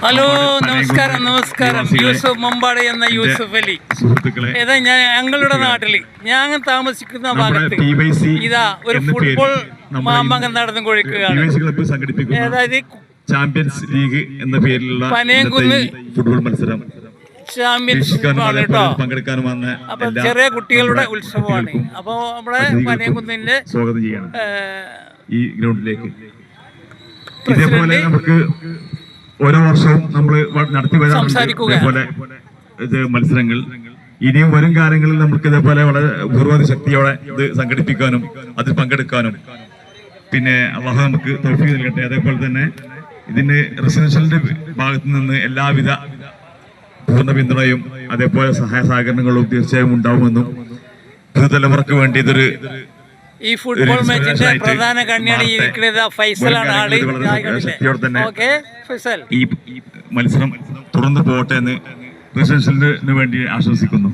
Hello, നമസ്കാരം. യൂസുഫ് മമ്പാട് എന്ന യൂസുഫ് അലി. ഏതാ ഞങ്ങളുടെ നാട്ടില് ഞാൻ താമസിക്കുന്ന ഭാഗത്ത് ഇതാ ഒരു ഫുട്ബോൾ മാമാങ്കം നടന്നു കൊണ്ടിരിക്കുകയാണ്. അതായത് ചാമ്പ്യൻസ് ലീഗ് എന്ന പേരിലുള്ള പനയംകുന്ന് ഫുട്ബോൾ മത്സരം ചാമ്പ്യൻഷിപ്പാണ് കേട്ടോ. പങ്കെടുക്കാൻ വന്ന അപ്പൊ ചെറിയ കുട്ടികളുടെ ഉത്സവമാണ്. അപ്പൊ നമ്മുടെ പനയംകുന്നിന്റെ സ്വാഗതം ചെയ്യണം ഈ ഗ്രൗണ്ടിലേക്ക്. ഇതേപോലെ നമുക്ക് ഓരോ വർഷവും നമ്മൾ നടത്തി വരാറുണ്ട് മത്സരങ്ങൾ. ഇനിയും വരും കാലങ്ങളിൽ നമുക്ക് ഇതേപോലെ വളരെ പൂർവ്വ ശക്തിയോടെ ഇത് സംഘടിപ്പിക്കാനും അതിൽ പങ്കെടുക്കാനും പിന്നെ അള്ളാഹു നമുക്ക് തൗഫീഖ് നൽകട്ടെ. അതേപോലെ തന്നെ ഇതിന് റെസിഡൻഷ്യലിന്റെ ഭാഗത്തു നിന്ന് എല്ലാവിധ പൂർണ്ണ പിന്തുണയും അതേപോലെ സഹായ സഹകരണങ്ങളും തീർച്ചയായും ഉണ്ടാവുമെന്നും പുതുതലമുറക്ക് വേണ്ടി ഇതൊരു ഈ ഫുട്ബോൾ മാച്ചിന്റെ പ്രധാന കണ്ണിയാണ് ഇരിക്കുന്നത്. ഫൈസലാണ് ആള്. ഈ മത്സരം തുടർന്ന് പോകട്ടെ എന്ന് റെസിഡൻഷ്യലിന് വേണ്ടി ആശംസിക്കുന്നു.